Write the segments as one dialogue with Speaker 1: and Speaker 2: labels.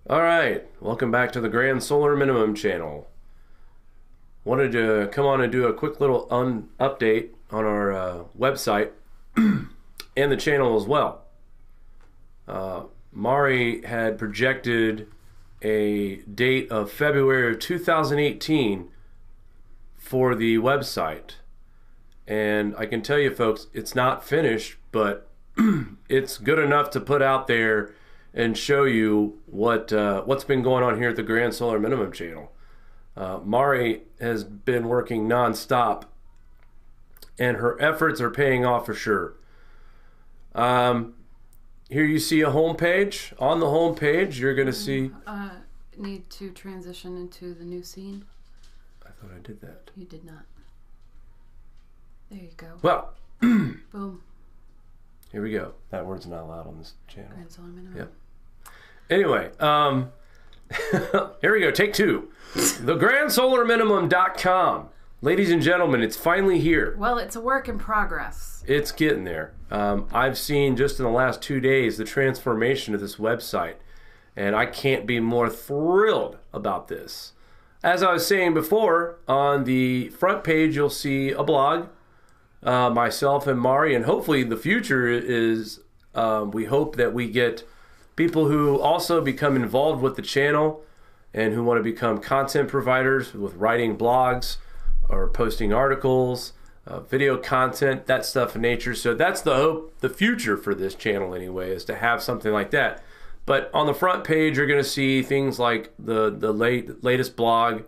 Speaker 1: All right, welcome back to the Grand Solar Minimum channel. Wanted to come on and do a quick little update on our website and the channel as well. Mari had projected a date of February of 2018 for the website. And I can tell you folks, it's not finished, but it's good enough to put out there and show you what's been going on here at the Grand Solar Minimum channel. Mari has been working non-stop, and her efforts are paying off for sure. Here you see a home page. On the home page, you're going to see...
Speaker 2: Need to transition into the new scene.
Speaker 1: I thought I did that.
Speaker 2: You did not. There you go.
Speaker 1: Well,
Speaker 2: boom.
Speaker 1: Here we go. That word's not allowed on this channel.
Speaker 2: Grand Solar Minimum.
Speaker 1: Yep. Anyway, here we go. Take two. TheGrandSolarMinimum.com. Ladies and gentlemen, it's finally here.
Speaker 2: Well, it's a work in progress.
Speaker 1: It's getting there. I've seen just in the last 2 days the transformation of this website, and I can't be more thrilled about this. As I was saying before, on the front page you'll see a blog, myself and Mari, and hopefully the future is we hope that we get people who also become involved with the channel and who want to become content providers with writing blogs or posting articles, video content, that stuff in nature. So that's the hope, the future for this channel anyway, is to have something like that. But on the front page, you're going to see things like the latest blog.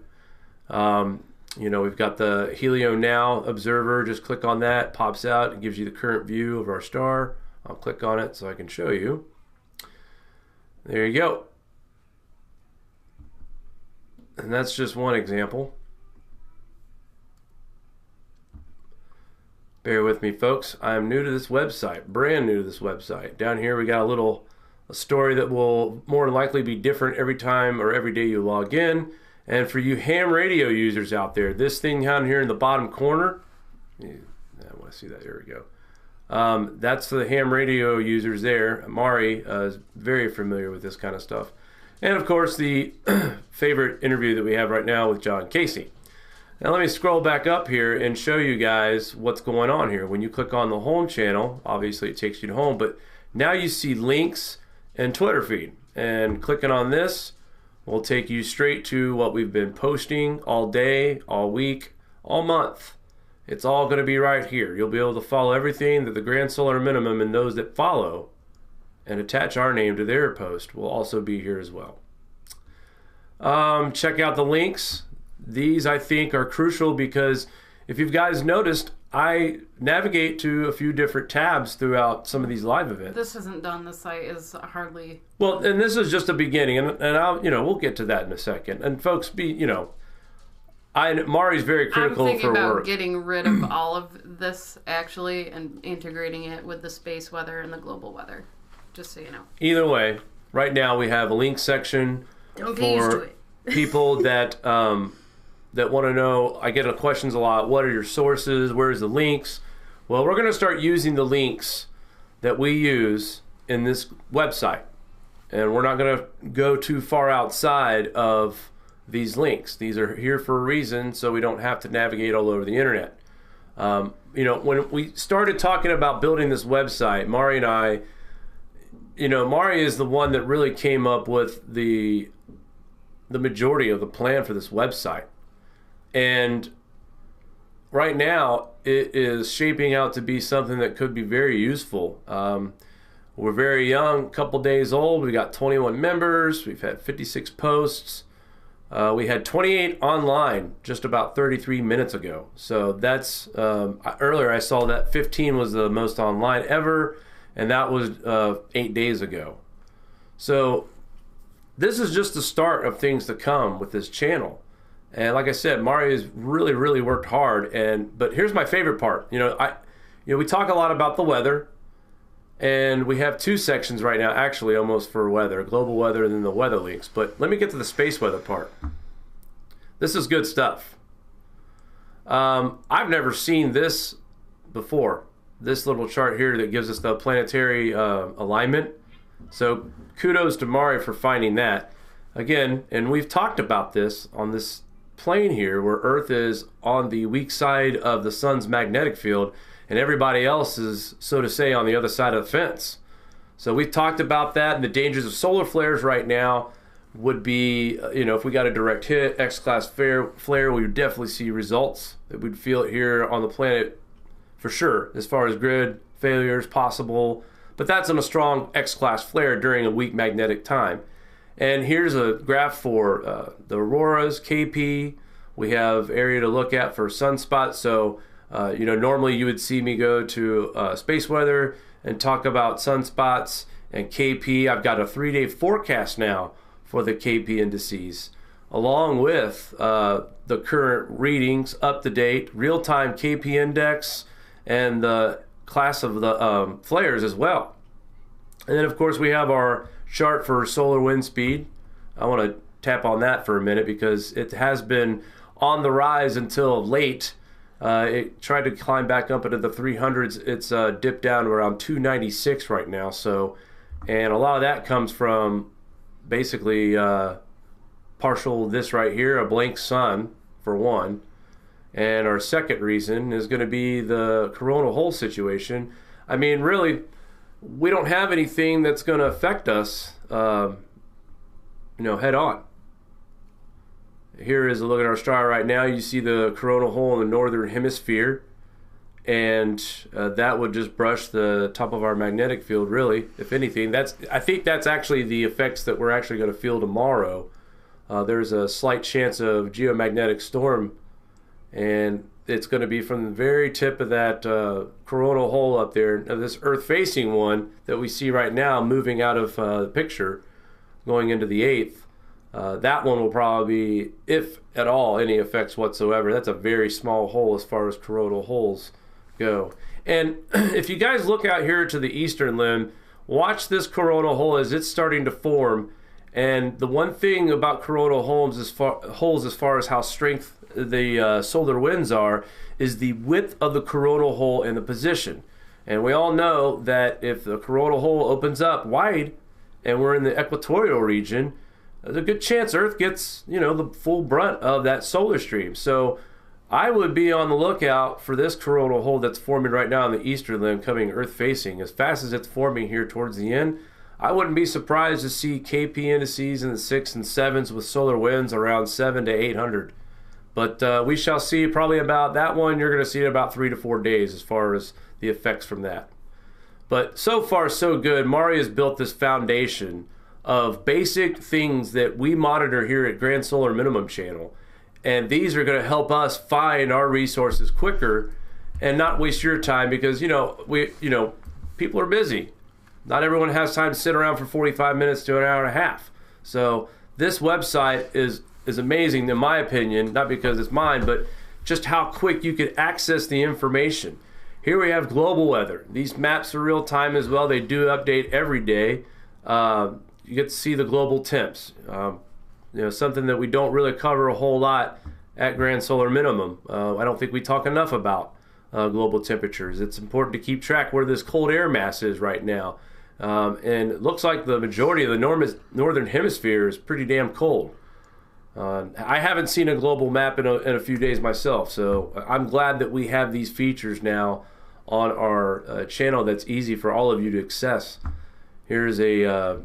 Speaker 1: You know, we've got the Helio Now Observer. Just click on that, pops out, it gives you the current view of our star. I'll click on it so I can show you. There you go. And that's just one example. Bear with me, folks. I'm new to this website, brand new to this website. Down here we got a story that will more than likely be different every time or every day you log in. And for you ham radio users out there, this thing down here in the bottom corner, I want to see that, there we go. That's for the ham radio users there. Mari is very familiar with this kind of stuff. And of course the favorite interview that we have right now with John Casey. Now let me scroll back up here and show you guys what's going on here. When you click on the home channel, obviously it takes you to home, but now you see links and Twitter feed. And clicking on this will take you straight to what we've been posting all day, all week, all month. It's all going to be right here. You'll be able to follow everything that the Grand Solar Minimum and those that follow and attach our name to their post will also be here as well. Check out the links. These I think are crucial because if you guys noticed, I navigate to a few different tabs throughout some of these live events.
Speaker 2: This isn't done. The site is hardly...
Speaker 1: Well, and this is just a beginning, and I'll, we'll get to that in a second. And folks, Mari's very critical for work.
Speaker 2: I'm thinking about getting rid of all of this, actually, and integrating it with the space weather and the global weather, just so you know.
Speaker 1: Either way, right now we have a link section for people that that want to know. I get questions a lot. What are your sources? Where's the links? Well, we're going to start using the links that we use in this website. And we're not going to go too far outside of these links. These are here for a reason, so we don't have to navigate all over the internet. When we started talking about building this website, Mari and I, Mari is the one that really came up with the majority of the plan for this website. And right now, it is shaping out to be something that could be very useful. We're very young, a couple days old. We got 21 members. We've had 56 posts. We had 28 online just about 33 minutes ago. So that's, earlier I saw that 15 was the most online ever, and that was 8 days ago. So this is just the start of things to come with this channel. And like I said, Mari has really, really worked hard. But here's my favorite part. We talk a lot about the weather, and we have two sections right now, actually, almost for weather, global weather, and then the weather links. But let me get to the space weather part. This is good stuff. I've never seen this before. This little chart here that gives us the planetary alignment. So kudos to Mari for finding that. again, and we've talked about this on this plane here, where Earth is on the weak side of the sun's magnetic field, and everybody else is, so to say, on the other side of the fence. So we've talked about that, and the dangers of solar flares right now would be, if we got a direct hit, X-class flare, we would definitely see results that we'd feel it here on the planet for sure, as far as grid failures possible. But that's on a strong X-class flare during a weak magnetic time. And here's a graph for the auroras, KP. We have area to look at for sunspots. So, normally you would see me go to space weather and talk about sunspots and KP. I've got a 3-day forecast now for the KP indices, along with the current readings, up to date, real-time KP index, and the class of the flares as well. And then, of course, we have our chart for solar wind speed. I want to tap on that for a minute because it has been on the rise until late. It tried to climb back up into the 300s. It's dipped down to around 296 right now. So, and a lot of that comes from basically partial this right here, a blank sun for one. And our second reason is going to be the coronal hole situation. I mean, really, we don't have anything that's going to affect us, head on. Here is a look at our star right now. You see the coronal hole in the northern hemisphere, and that would just brush the top of our magnetic field, really, if anything. I think that's actually the effects that we're actually going to feel tomorrow. There's a slight chance of geomagnetic storm, and it's going to be from the very tip of that coronal hole up there, this Earth-facing one that we see right now moving out of the picture, going into the 8th. That one will probably be, if at all, any effects whatsoever. That's a very small hole as far as coronal holes go. And if you guys look out here to the eastern limb, watch this coronal hole as it's starting to form. And the one thing about coronal holes as far as how strength the solar winds are is the width of the coronal hole and the position. And we all know that if the coronal hole opens up wide and we're in the equatorial region, there's a good chance Earth gets, the full brunt of that solar stream. So I would be on the lookout for this coronal hole that's forming right now in the eastern limb, coming Earth facing. As fast as it's forming here towards the end, I wouldn't be surprised to see KP indices in the 6s and 7s with solar winds around 7 to 800. But we shall see. Probably about that one, you're going to see in about 3 to 4 days as far as the effects from that. But so far, so good. Mari has built this foundation of basic things that we monitor here at Grand Solar Minimum Channel. And these are going to help us find our resources quicker and not waste your time because, people are busy. Not everyone has time to sit around for 45 minutes to an hour and a half. So this website is amazing in my opinion, not because it's mine, but just how quick you can access the information. Here we have global weather. These maps are real time as well. They do update every day. You get to see the global temps. Something that we don't really cover a whole lot at Grand Solar Minimum. I don't think we talk enough about global temperatures. It's important to keep track where this cold air mass is right now. And it looks like the majority of the northern hemisphere is pretty damn cold. I haven't seen a global map in a few days myself, so I'm glad that we have these features now on our channel that's easy for all of you to access. Here's a,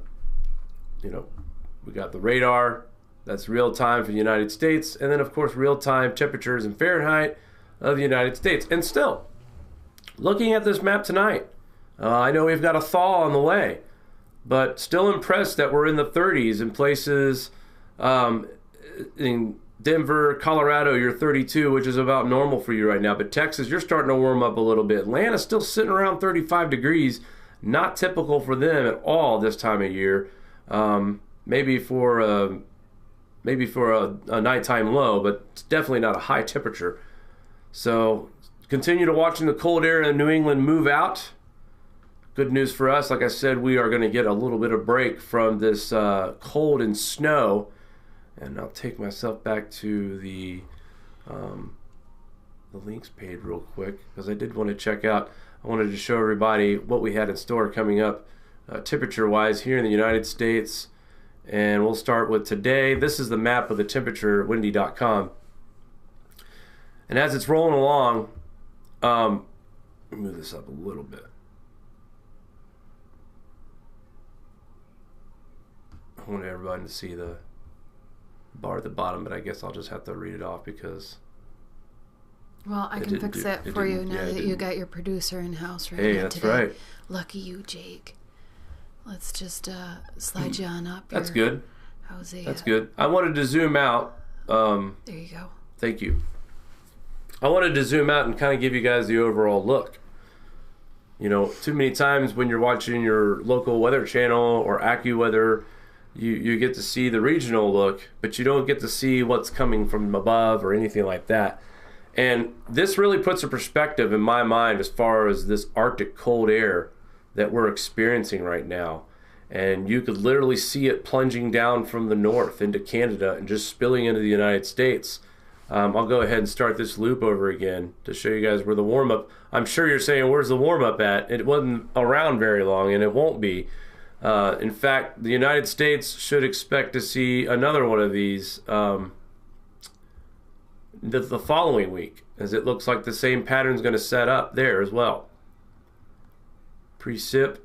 Speaker 1: we got the radar, that's real time for the United States, and then of course real time temperatures in Fahrenheit of the United States. And still, looking at this map tonight, I know we've got a thaw on the way, but still impressed that we're in the 30s in places. In Denver, Colorado, you're 32, which is about normal for you right now. But Texas, you're starting to warm up a little bit. Atlanta's still sitting around 35 degrees. Not typical for them at all this time of year. Maybe for a nighttime low, but it's definitely not a high temperature. So continue to watching the cold air in New England move out. Good news for us. Like I said, we are going to get a little bit of break from this cold and snow. And I'll take myself back to the links page real quick because I did want to check out. I wanted to show everybody what we had in store coming up temperature-wise here in the United States And we'll start with today. This is the map of the temperature at windy.com. And as it's rolling along, let me move this up a little bit. I want everybody to see the bar at the bottom, but I guess I'll just have to read it off because...
Speaker 2: Well, I can fix that for you now that you got your producer in-house right
Speaker 1: Hey, that's
Speaker 2: today.
Speaker 1: right.
Speaker 2: Lucky you, Jake. Let's just slide you on up.
Speaker 1: That's good.
Speaker 2: Hosea.
Speaker 1: That's good. I wanted to zoom out.
Speaker 2: There you go.
Speaker 1: Thank you. I wanted to zoom out and kind of give you guys the overall look. You know, too many times when you're watching your local weather channel or AccuWeather, you get to see the regional look, but you don't get to see what's coming from above or anything like that. And this really puts a perspective in my mind as far as this Arctic cold air that we're experiencing right now. And you could literally see it plunging down from the north into Canada and just spilling into the United States. I'll go ahead and start this loop over again to show you guys where the warm-up... I'm sure you're saying, where's the warm-up at? It wasn't around very long, and it won't be. In fact, the United States should expect to see another one of these the following week, as it looks like the same pattern is going to set up there as well. Precip.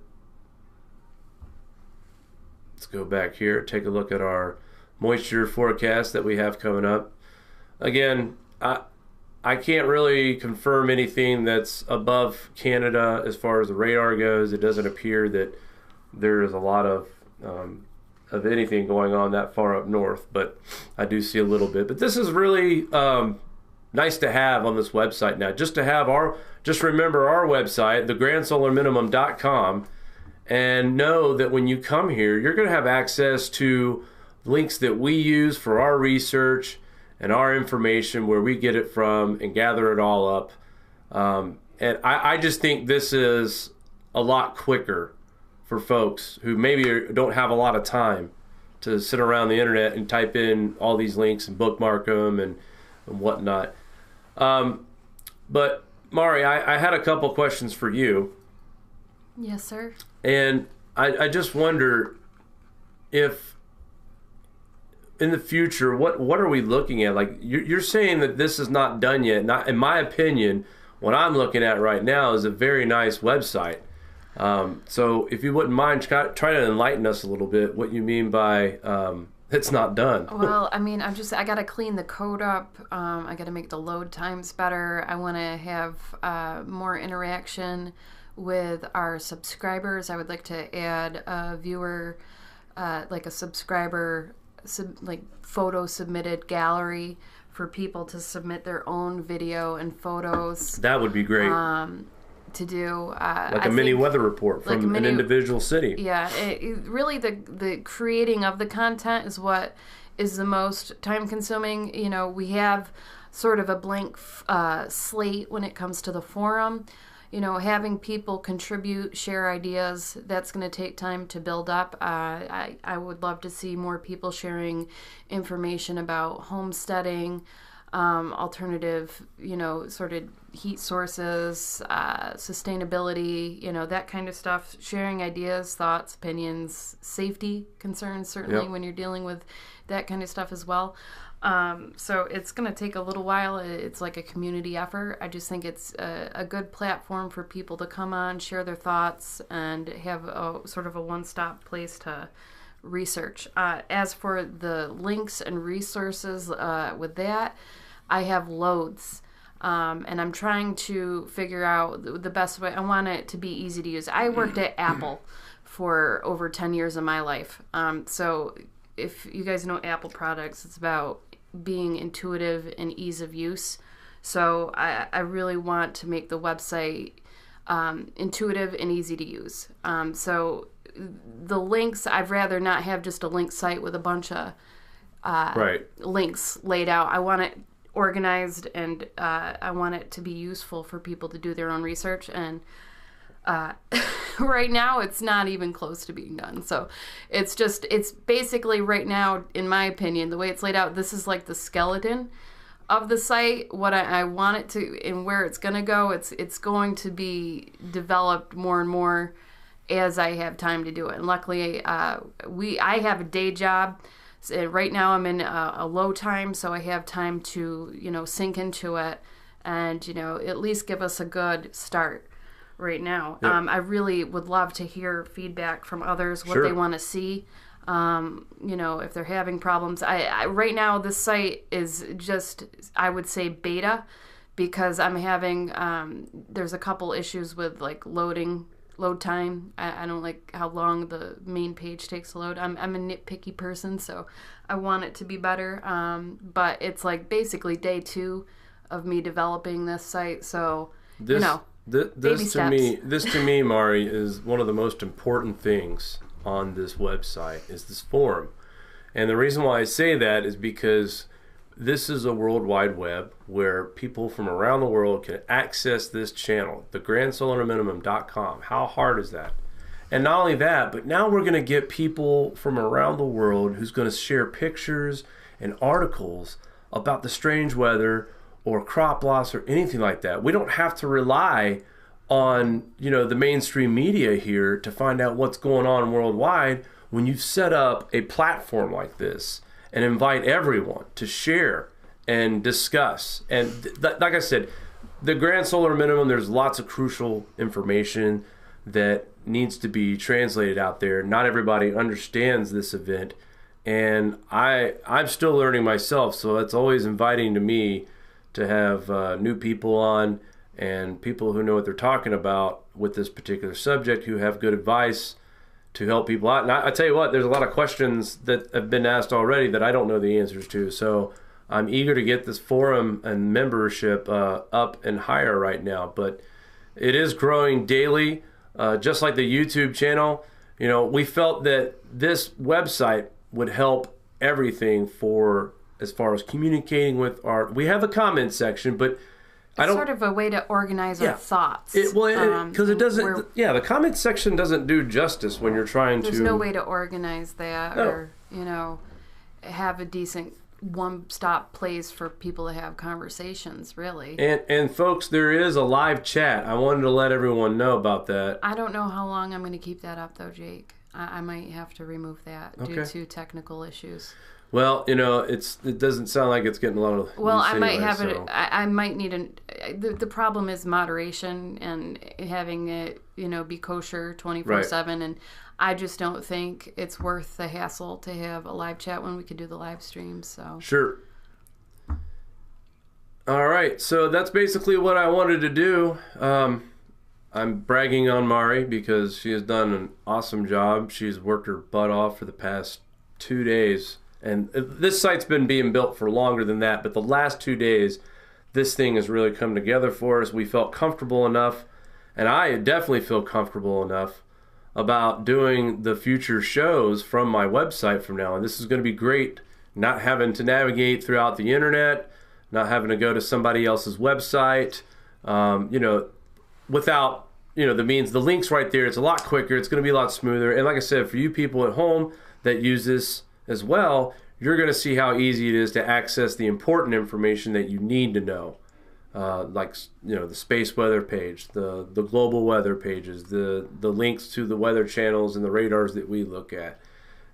Speaker 1: Let's go back here, take a look at our moisture forecast that we have coming up. Again, I can't really confirm anything that's above Canada as far as the radar goes. It doesn't appear that there is a lot of anything going on that far up north, but I do see a little bit. But this is really nice to have on this website now. Just remember our website, thegrandsolarminimum.com, and know that when you come here, you're going to have access to links that we use for our research and our information, where we get it from and gather it all up. And I just think this is a lot quicker for folks who maybe don't have a lot of time to sit around the internet and type in all these links and bookmark them and whatnot. But Mari, I had a couple questions for you.
Speaker 2: Yes, sir.
Speaker 1: And I just wonder if in the future, what are we looking at? Like you're saying that this is not done yet. Not, in my opinion, what I'm looking at right now is a very nice website. So if you wouldn't mind, try to enlighten us a little bit what you mean by it's not done.
Speaker 2: Well, I mean, I got to clean the code up. I got to make the load times better. I want to have more interaction with our subscribers. I would like to add a viewer, like a subscriber, like photo submitted gallery for people to submit their own video and photos.
Speaker 1: That would be great.
Speaker 2: To do
Speaker 1: like a mini weather report from an individual city. Yeah,
Speaker 2: really the creating of the content is what is the most time consuming. You know, we have sort of a blank slate when it comes to the forum. You know, having people contribute, share ideas, that's going to take time to build up. I would love to see more people sharing information about homesteading, alternative, you know, sort of heat sources, sustainability, you know, that kind of stuff, sharing ideas, thoughts, opinions, safety concerns, certainly when you're dealing with that kind of stuff as well. So it's going to take a little while. It's like a community effort. I just think it's a good platform for people to come on, share their thoughts, and have a sort of a one-stop place to research. As for the links and resources with that, I have loads. And I'm trying to figure out the best way. I want it to be easy to use. I worked at Apple for over 10 years of my life. So if you guys know Apple products, it's about being intuitive and ease of use. So I really want to make the website intuitive and easy to use. So the links, I'd rather not have just a link site with a bunch of links laid out. I want it organized, and I want it to be useful for people to do their own research. And right now it's not even close to being done. So it's basically right now, in my opinion, the way it's laid out, this is like the skeleton of the site. What I want it to, and where it's going to go, it's going to be developed more and more as I have time to do it. And luckily, I have a day job. So right now I'm in a low time, so I have time to, sink into it and, at least give us a good start right now. Yep. I really would love to hear feedback from others, what they want to see. If they're having problems. I right now, this site is just, I would say, beta, because I'm having, there's a couple issues with like load time. I don't like how long the main page takes to load. I'm a nitpicky person, so I want it to be better. But it's like basically day 2 of me developing this site. So,
Speaker 1: this to me, Mari, is one of the most important things on this website is this forum. And the reason why I say that is because this is a World Wide Web where people from around the world can access this channel, thegrandsolarminimum.com. How hard is that? And not only that, but now we're going to get people from around the world who's going to share pictures and articles about the strange weather or crop loss or anything like that. We don't have to rely on, the mainstream media here to find out what's going on worldwide. When you set up a platform like this and invite everyone to share and discuss, and like I said, the Grand Solar Minimum, there's lots of crucial information that needs to be translated out there. Not everybody understands this event, and I'm still learning myself, so it's always inviting to me to have new people on and people who know what they're talking about with this particular subject, who have good advice to help people out. And I tell you what, there's a lot of questions that have been asked already that I don't know the answers to. So I'm eager to get this forum and membership up and higher right now. But it is growing daily, just like the YouTube channel. We felt that this website would help everything for as far as communicating with we have a comment section, but
Speaker 2: it's sort of a way to organize our thoughts.
Speaker 1: Because it doesn't, the comment section doesn't do justice when you're trying
Speaker 2: There's no way to organize that or, have a decent one-stop place for people to have conversations, really.
Speaker 1: And folks, there is a live chat. I wanted to let everyone know about that.
Speaker 2: I don't know how long I'm going to keep that up, though, Jake. I might have to remove that due to technical issues.
Speaker 1: Well, it doesn't sound like it's getting a lot of.
Speaker 2: Well, I might have it. I might need the problem is moderation and having it, be kosher 24/7, and I just don't think it's worth the hassle to have a live chat when we could do the live stream. So
Speaker 1: sure. All right, so that's basically what I wanted to do. I'm bragging on Mari because she has done an awesome job. She's worked her butt off for the past 2 days. And this site's been being built for longer than that, but the last 2 days, this thing has really come together for us. We felt comfortable enough, and I definitely feel comfortable enough about doing the future shows from my website from now on. This is going to be great, not having to navigate throughout the internet, not having to go to somebody else's website, without, the links right there. It's a lot quicker. It's going to be a lot smoother. And like I said, for you people at home that use this as well, you're going to see how easy it is to access the important information that you need to know, like the space weather page, the global weather pages, the links to the weather channels and the radars that we look at.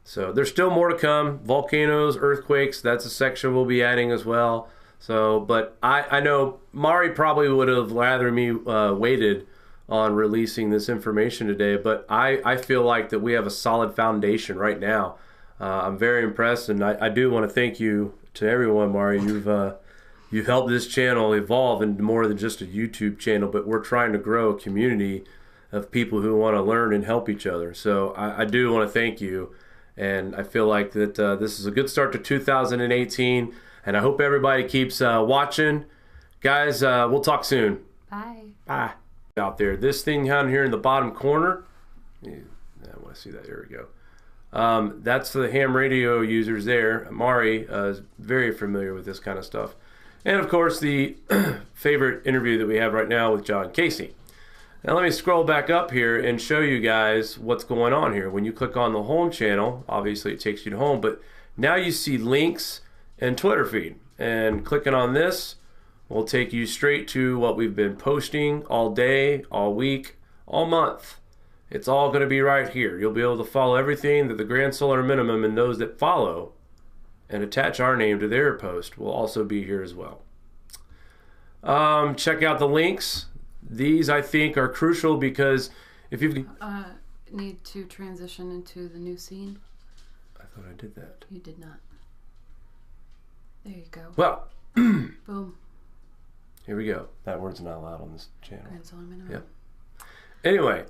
Speaker 1: So there's still more to come. Volcanoes, earthquakes, that's a section we'll be adding as well. So, but I know Mari probably would have rather me waited on releasing this information today, but I feel like that we have a solid foundation right now. I'm very impressed, and I do want to thank you to everyone, Mari. You've helped this channel evolve into more than just a YouTube channel, but we're trying to grow a community of people who want to learn and help each other. So I do want to thank you, and I feel like that this is a good start to 2018, and I hope everybody keeps watching. Guys, we'll talk soon.
Speaker 2: Bye.
Speaker 1: Bye. Out there, this thing down here in the bottom corner, I want to see that. There we go. That's the ham radio users there. Mari is very familiar with this kind of stuff. And of course, the favorite interview that we have right now with John Casey. Now let me scroll back up here and show you guys what's going on here. When you click on the home channel, obviously it takes you to home, but now you see links and Twitter feed. And clicking on this will take you straight to what we've been posting all day, all week, all month. It's all going to be right here. You'll be able to follow everything that the Grand Solar Minimum and those that follow and attach our name to their post will also be here as well. Check out the links. These, I think, are crucial because if you've...
Speaker 2: need to transition into the new scene.
Speaker 1: I thought I did that.
Speaker 2: You did not. There you go.
Speaker 1: Well.
Speaker 2: Boom.
Speaker 1: Here we go. That word's not allowed on this channel.
Speaker 2: Grand Solar Minimum.
Speaker 1: Yep. Anyway,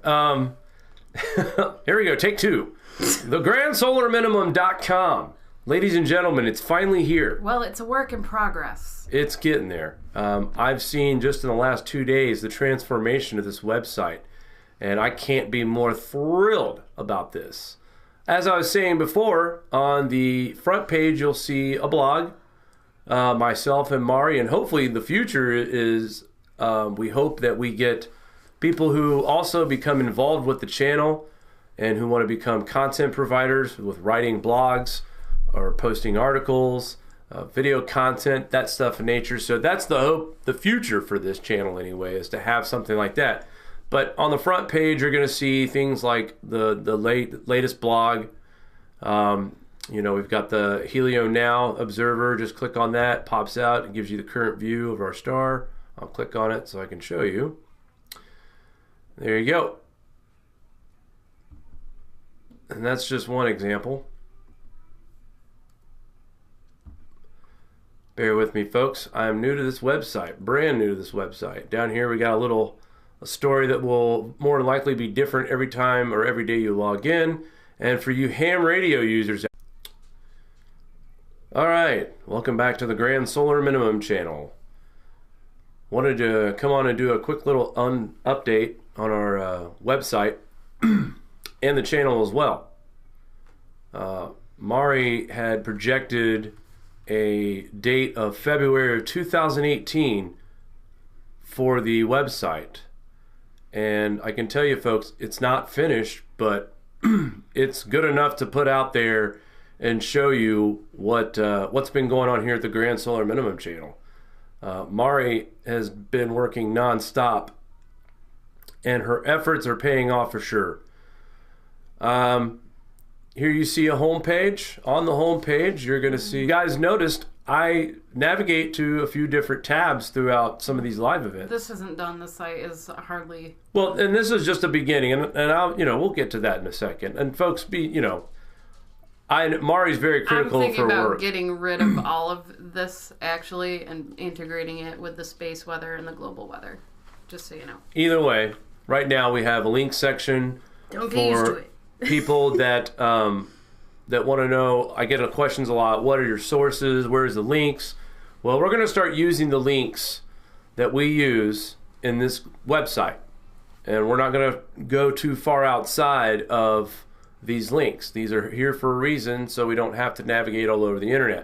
Speaker 1: here we go. Take two. TheGrandSolarMinimum.com. Ladies and gentlemen, it's finally here.
Speaker 2: Well, it's a work in progress.
Speaker 1: It's getting there. I've seen just in the last 2 days the transformation of this website, and I can't be more thrilled about this. As I was saying before, on the front page you'll see a blog, myself and Mari, and hopefully the future is we hope that we get people who also become involved with the channel and who want to become content providers with writing blogs or posting articles, video content, that stuff in nature. So that's the hope, the future for this channel anyway, is to have something like that. But on the front page, you're going to see things like the latest blog. You know, we've got the Helio Now Observer. Just click on that, pops out, it gives you the current view of our star. I'll click on it so I can show you. There you go. And that's just one example. Bear with me, folks. I'm new to this website, brand new to this website. Down here we got a story that will more than likely be different every time or every day you log in. And for you ham radio users, all right, welcome back to the Grand Solar Minimum channel. Wanted to come on and do a quick little update on our website and the channel as well. Mari had projected a date of February of 2018 for the website. And I can tell you folks, it's not finished, but it's good enough to put out there and show you what's been going on here at the Grand Solar Minimum channel. Mari has been working non-stop, and her efforts are paying off for sure. Here you see a home page. On the home page, you're going to see, you guys noticed I navigate to a few different tabs throughout some of these live events.
Speaker 2: This isn't done. The site is hardly...
Speaker 1: Well, and this is just a beginning, and I'll, we'll get to that in a second. And folks, Mari's very critical for work.
Speaker 2: I'm thinking about getting rid of all of this, actually, and integrating it with the space weather and the global weather, just so you know.
Speaker 1: Either way, right now we have a link section for people that that want to know. I get questions a lot. What are your sources? Where's the links? Well, we're going to start using the links that we use in this website, and we're not going to go too far outside of these links. These are here for a reason, so we don't have to navigate all over the internet.